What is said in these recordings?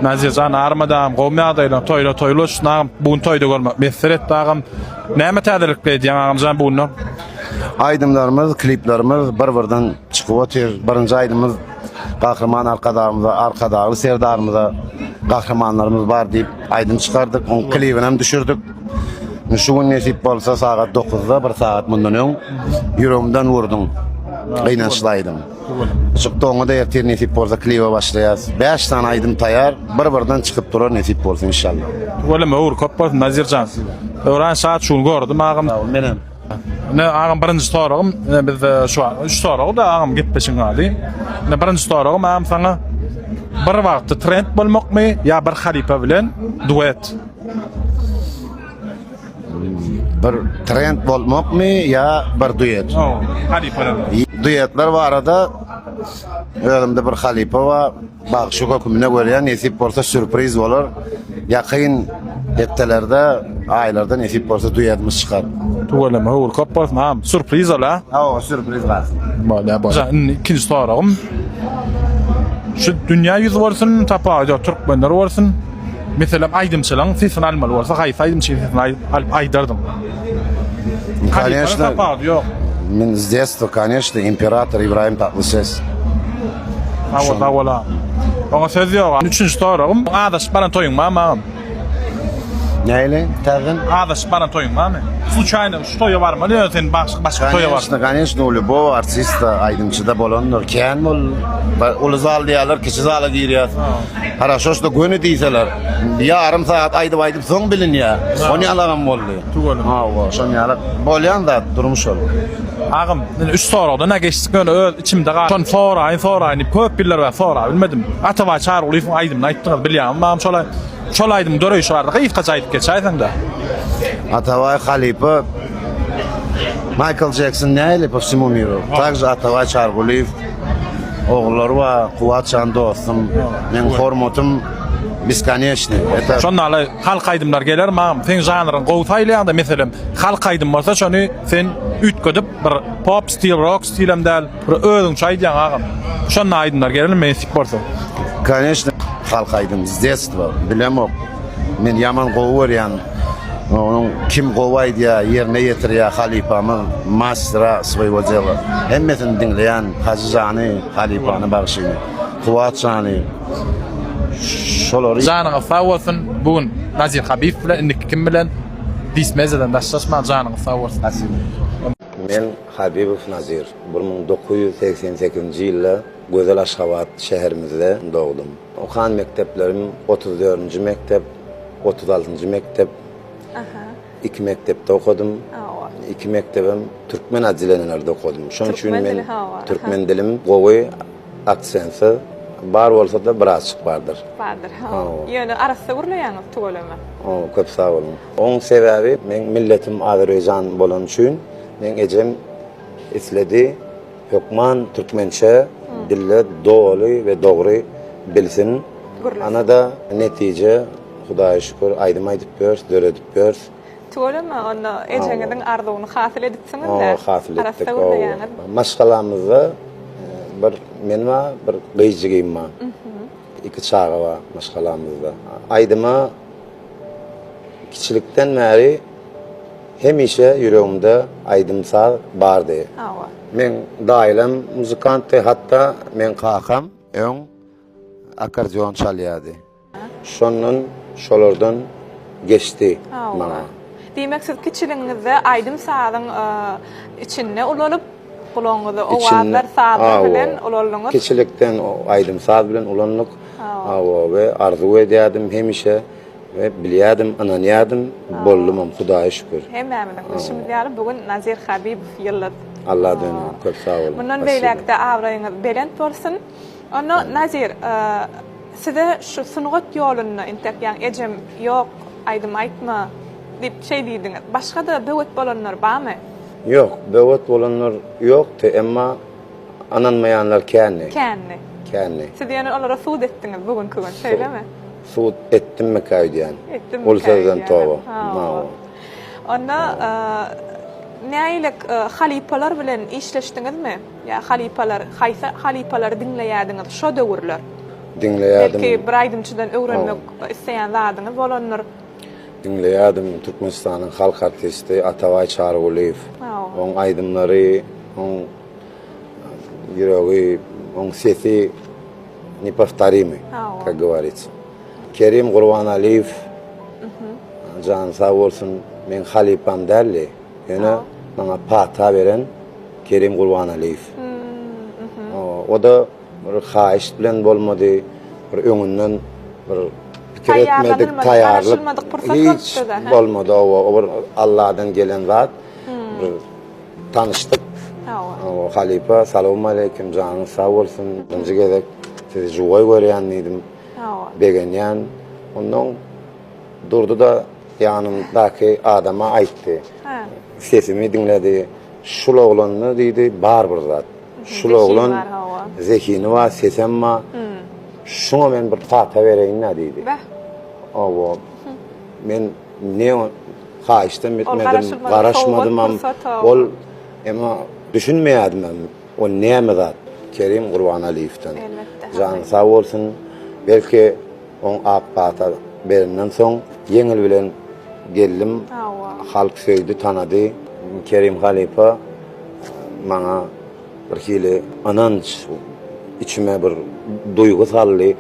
Nazircan armadam gowmyadayla toyla şunam bugün toyda görmek mesret dağım näme täzelikle diýen ağamjan bunu Aydımlarımız, kliplerimiz bir-birden çıkıp otur. Birinci aydımız kahraman arkadağlı serdarımıza kahramanlarımız var deyip aydın çıkardık. Onun klibini hem düşürdük. Şu gün nesip olsa saat 9'da bir saat bundan öň yüreğimden vurdum. Kıynaşlaydım. Çıktı onu da ertir nesip olsa klibe başlayaz. 5 tane aydım tayar. Bir-birden çıkıp durar nesip olsa inşallah. Öyle uğur köp bolsun Nazircan. Öğren saat şunu gördüm ağam. Benim. Ne ağam birinci soragym biz şu an 3 soragy da ağam gitmeşin gady. Ne birinci soragym ağam sana bir wagtda trend bolmakmy ya bir halipa bilen duet? Bir trend bolmakmy ya bir duet? Halipa. Duetler var arada. Önümde bir halipa var. Bak şu kökümüne göre nesip olsa sürpriz olur. Yakın heptelerde, aylarda nesip olsa duyatımız çıkar. Tuğalama uğur köp bolsun ağam. Sürpriz ola. O sürpriz var. Bala. İkinci soragym. Şu dünya yüzü bolsun, tapaýa türkmenler bolsun. Mesela aydımçylaryň sesini almaly bolsa, haýsy aydımçylyň sesini aýdardym. Конечно. Yok. Мен с детства, конечно, император Ибраим Татлысес. Wala. Ona söz yok. Üçüncü soragym. Adaş bana toyun mamam. Neyle? Tagın? Adaş bana toyun mamam. Случайно şu toya var mı? Ne sen başka toya var? Конечно, у любого артиста aydımçıda bolonlar. Ken bol, ulu zal diýerler, kişi zala giýýär. Хорошо, что günü diýseler. Yarım saat aydyp soň bilin ya. Onu alagan boldy. Ha, şoň ýaly. Bolýan da durmuş ol. Ağam, 3 soragda ne geçdik öyle içimde gal. Son soraýyn köp biller we soraýyn bilmedim. Atawa çağırýan aydym aýtdyňyz bilýän. Mam şolaýdym döreýi şolary hyç kaç aýdyp geçäýsen de. Атавай Халипа, Майкл Джексон näle по всему миру. Также Атавай Чаргулиев, oğulları var, Kuvatcan dostum, men hormatım бесконечный. Это şonda halk aydymlar geler mam, sen janryň gowtaýlanda meselem, halk aydym bolsa şonu sen ütgedip bir pop stil, rock stilemdäl bir özüň çaýdýan agam. Şonda aydymlar geler mesip bolsa. Конечно, halk aydym с детства, bilemok. Men yaman gowurýan. Onun kim gowaýdy ya, ýerine ýetirýär halipamy, mastra своего дела. Hemmesini dinleýän Hacıjany, halipany bagşyny, Kuwatjany. Şolary Janyňyz sag bolsun. Bugün Nazir Habib bilen indik kim bilen dismezeden daşlaşma janyňyz sag bolsun. Men Habibov Nazir 1988-nji ýylda Gözel Aşgabat şäherimizde dogdum. Okan mekteplerim 34-nji mektep, 36-njy mektep. İki mektepde okudum. İki mektebim Türkmen adilenelerde okudum. Şoň üçin men Türkmen dilim gowy aksensi bar bolsa da biraz açyk bardyr. Bardyr. Ýöne arasy gurlaýanyz tugolama. Köp sag bolun. Oň sebäbi men milletim Azerbaýjan bolan üçin men ejem isledi hökman türkmençe dille dogry we dogry bilsin. Ana da netije Hudaýa şükür aýdym aýdyp ber, döredip ber. Tugolama onda ejeňiň arzuwyny hasyl edipsiňiz de. Hasyl etdik. Maşgalamyzda bir menma bir gyýjygym bar. İki çağı var maşgalamyzda. Aýdyma kiçilikden bäri hemişe yüreğimde aydımsal bardy. Men daýlam muzykant, hatta men kakam öň akordeon çalýardy. Şolardan geçti bana. Demek siz kiçiliğinizde aydym saýyň içinde ulanyp gulaňyzy owazlar saýy bilen ulanlyňyz. Kiçilikden aydym saýy bilen ulanlyk we arzu edýärdim hemişe we bilýärdim, ananýardım, boldum Hudaýa şükür. Hemmämiň düşünýärdim bugün Nazir Habibow ýyllap. Allah dönem köp sag bolun. Mundan beýlekde awraýyňyz belent bolsun. Onu Nazir size şu sunugat ýoluny intekýän ejem ýok, aydym aýtma dip şey diýdiňiz. Başga da böwet bolanlar barmy? Ýok, böwet bolanlar ýokdy, emma ananmaýanlar känni. Känni. Siz ýene olara suud etdiňiz bugün kögen, şeýlemi? Suud etdimmi kaýdýan? Ol sözden towa. Onda näýlik halipalar bilen işleşdiňizmi? Ya halipalar, haýsy halipalar dinleýärdiňiz şo döwürler? Dinleýärdim. Belki bir aýdymçydan öwrenmek isleýän zadyňyz bolanlar. Dinleýärdim Türkmenistanyň halk artisti Ataway Çarguliýew. Wow. Oň aýdymlary, oň ýüregi, oň sesi неповторимый, Wow. как говорится. Kerim Gurbanaliýew, jan sağ bolsun, men halipam däli. Ýöne maňa pata beren Kerim Gurbanaliýew. O da bir haýyş bilen bolmady, bir öňünden bir pikir etmedik, taýýarlyk hiç bolmady. O bir Allah'dan gelen zat. Bir tanıştık. O halipa, salamu aleyküm, canınız sağ olsun. Birinci gezek sizi juway görýän idim. Begenýän. Ondan durdu da yanımdaki adama aýtdy. Sesimi dinledi. Şul oglanyny diýdi, bar bir zat. Şul oglan zekini var, sesem var. Şuna men bir fata bereýin diýdi. Owo. Men ne haýyşdan bitmedim, garaşmadym. Ol ema düşünmeýärdim men. O näme zat? Kerim Gurbanaliýewden. Jan sağ bolsun. Belki on apata berenden soň yeňil bilen geldim. Halk söýdi, tanady. Kerim Halipa maňa bir hili ananç içime bir duygu saldy.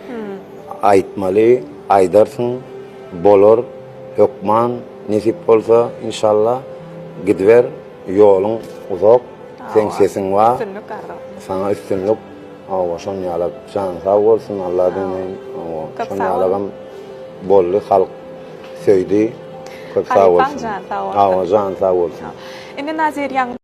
Aýtmaly, aýdarsyň, bolar, hökman, nesip bolsa inşallah gidwer, ýoluň uzak, sen sesin wa, sana üstünlük. Awa şon ýalap, can sağ bolsun, Allah'dan şon ýalagam bolly halk söýdi. Çok sağ bolsun. Awa can sağ bolsun. Indi Nazir ýaňy